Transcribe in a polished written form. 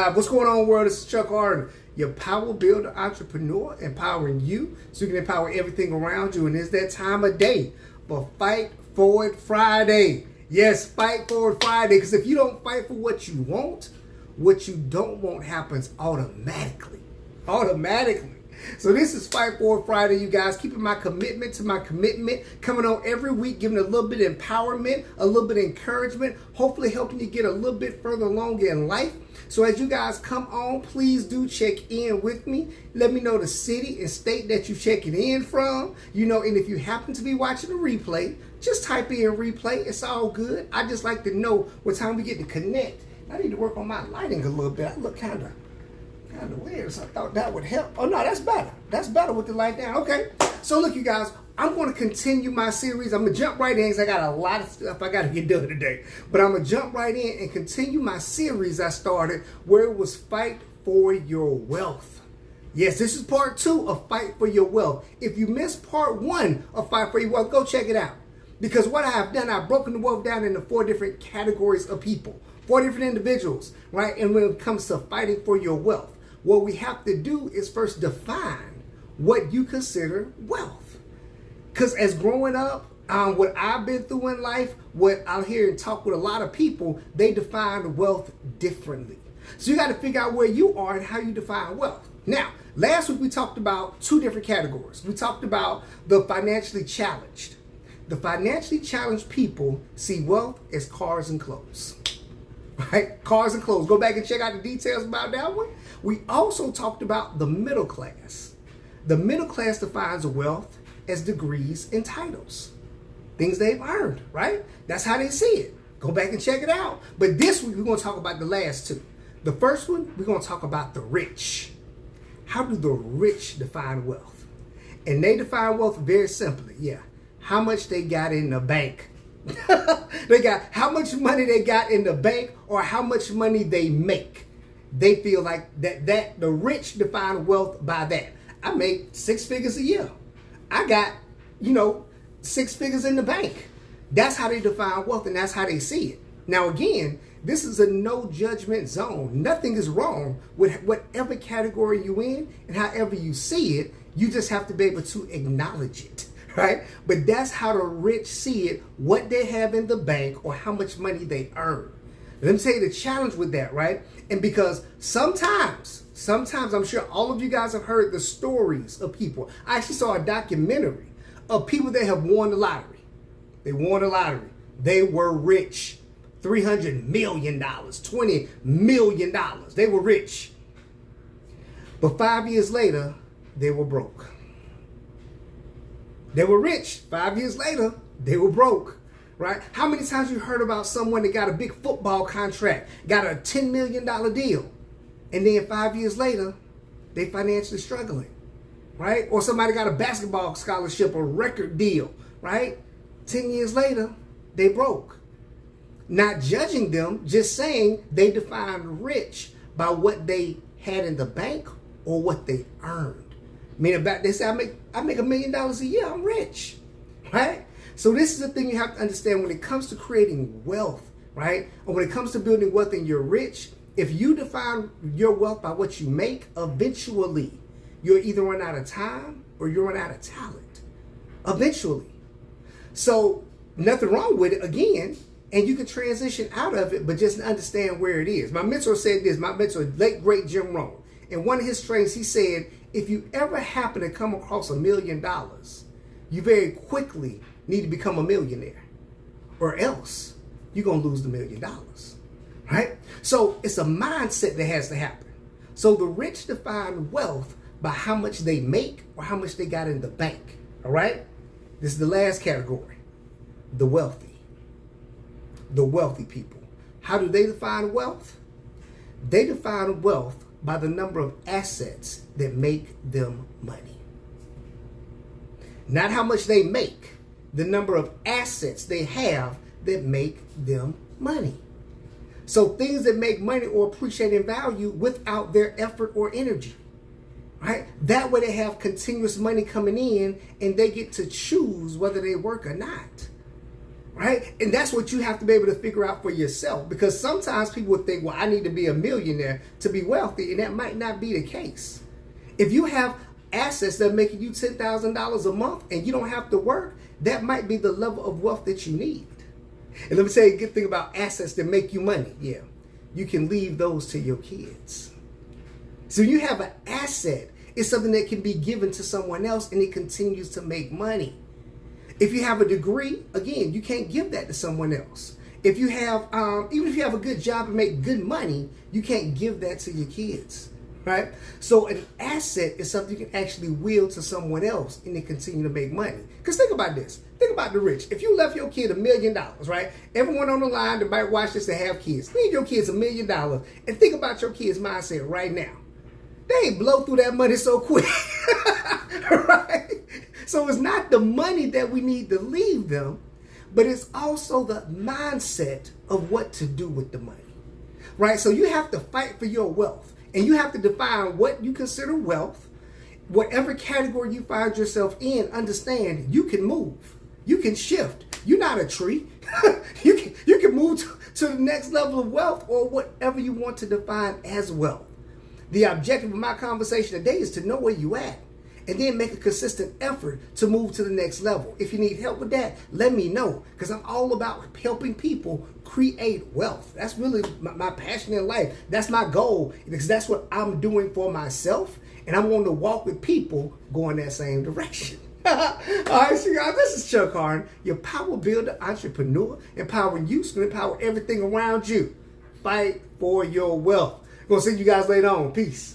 Live. What's going on, world? This is Chuck Harden, your power builder entrepreneur, empowering you so you can empower everything around you. And it's that time of day for Fight For It Friday. Yes, Fight For It Friday. Because if you don't fight for what you want, what you don't want happens automatically. Automatically. So this is Fight For It Friday, you guys. Keeping my commitment to my commitment. Coming on every week, giving a little bit of empowerment, a little bit of encouragement, hopefully helping you get a little bit further along in life. So as you guys come on, please do check in with me. Let me know the city and state that you're checking in from. You know, and if you happen to be watching a replay, just type in replay. It's all good. I just like to know what time we get to connect. I need to work on my lighting a little bit. I look kind of weird, so I thought that would help. Oh no, that's better. That's better with the light down. Okay. So look, you guys, I'm going to continue my series. I'm going to jump right in because I got a lot of stuff I got to get done today. But I'm going to jump right in and continue my series I started where it was Fight For Your Wealth. Yes, this is part 2 of Fight For Your Wealth. If you missed part 1 of Fight For Your Wealth, go check it out. Because what I have done, I've broken the wealth down into 4 different categories of people, 4 different individuals, right? And when it comes to fighting for your wealth, what we have to do is first define what you consider wealth. Because as growing up, what I've been through in life, what I hear and talk with a lot of people, they define wealth differently. So you got to figure out where you are and how you define wealth. Now, last week we talked about 2 different categories. We talked about the financially challenged. The financially challenged people see wealth as cars and clothes. Right? Cars and clothes. Go back and check out the details about that one. We also talked about the middle class. The middle class defines wealth as degrees and titles. Things they've earned, right? That's how they see it. Go back and check it out. But this week, we're going to talk about the last 2. The first one, we're going to talk about the rich. How do the rich define wealth? And they define wealth very simply. Yeah. How much they got in the bank. They got how much money they got in the bank or how much money they make. They feel like that the rich define wealth by that. I make 6 figures a year. I got, 6 figures in the bank. That's how they define wealth and that's how they see it. Now again, this is a no judgment zone. Nothing is wrong with whatever category you in and however you see it. You just have to be able to acknowledge it. Right? But that's how the rich see it, what they have in the bank or how much money they earn. Let me tell you the challenge with that, right? And because sometimes I'm sure all of you guys have heard the stories of people. I actually saw a documentary of people that have won the lottery. They won the lottery. They were rich. $300 million, $20 million. They were rich. But 5 years later, they were broke. They were rich. 5 years later, they were broke, right? How many times you heard about someone that got a big football contract, got a $10 million deal, and then 5 years later, they financially struggling, right? Or somebody got a basketball scholarship, a record deal, right? 10 years later, they broke. Not judging them, just saying they define rich by what they had in the bank or what they earned. Meaning about they say I make $1 million a year, I'm rich, right? So this is the thing you have to understand when it comes to creating wealth, right? Or when it comes to building wealth and you're rich, if you define your wealth by what you make, eventually you'll either run out of time or you'll run out of talent. Eventually. So nothing wrong with it again, and you can transition out of it, but just understand where it is. My mentor said this, my mentor, late great Jim Rohn. In one of his trainings, he said, if you ever happen to come across $1 million, you very quickly need to become a millionaire, or else you're going to lose the $1 million, right? So it's a mindset that has to happen. So the rich define wealth by how much they make or how much they got in the bank, all right? This is the last category, the wealthy. The wealthy people. How do they define wealth? They define wealth by the number of assets that make them money. Not how much they make, the number of assets they have that make them money. So things that make money or appreciate in value without their effort or energy, right? That way they have continuous money coming in and they get to choose whether they work or not, right? And that's what you have to be able to figure out for yourself, because sometimes people would think, well, I need to be a millionaire to be wealthy, and that might not be the case. If you have assets that are making you $10,000 a month and you don't have to work, that might be the level of wealth that you need. And let me say a good thing about assets that make you money. Yeah, you can leave those to your kids. So you have an asset. It's something that can be given to someone else and it continues to make money. If you have a degree, again, you can't give that to someone else. If you have, even if you have a good job and make good money, you can't give that to your kids, right? So an asset is something you can actually wield to someone else and they continue to make money. Because think about this. Think about the rich. If you left your kid $1 million, right? Everyone on the line that might watch this that have kids, leave your kids $1 million and think about your kids' mindset right now. They blow through that money so quick, right? So it's not the money that we need to leave them, but it's also the mindset of what to do with the money, right? So you have to fight for your wealth, and you have to define what you consider wealth. Whatever category you find yourself in, understand you can move, you can shift. You're not a tree. you can move to the next level of wealth, or whatever you want to define as wealth. The objective of my conversation today is to know where you at and then make a consistent effort to move to the next level. If you need help with that, let me know, because I'm all about helping people create wealth. That's really my passion in life. That's my goal, because that's what I'm doing for myself, and I'm going to walk with people going that same direction. All right, so guys, this is Chuck Harden, your power builder, entrepreneur, empowering you so you can empower everything around you. Fight for your wealth. Gonna see you guys later on. Peace.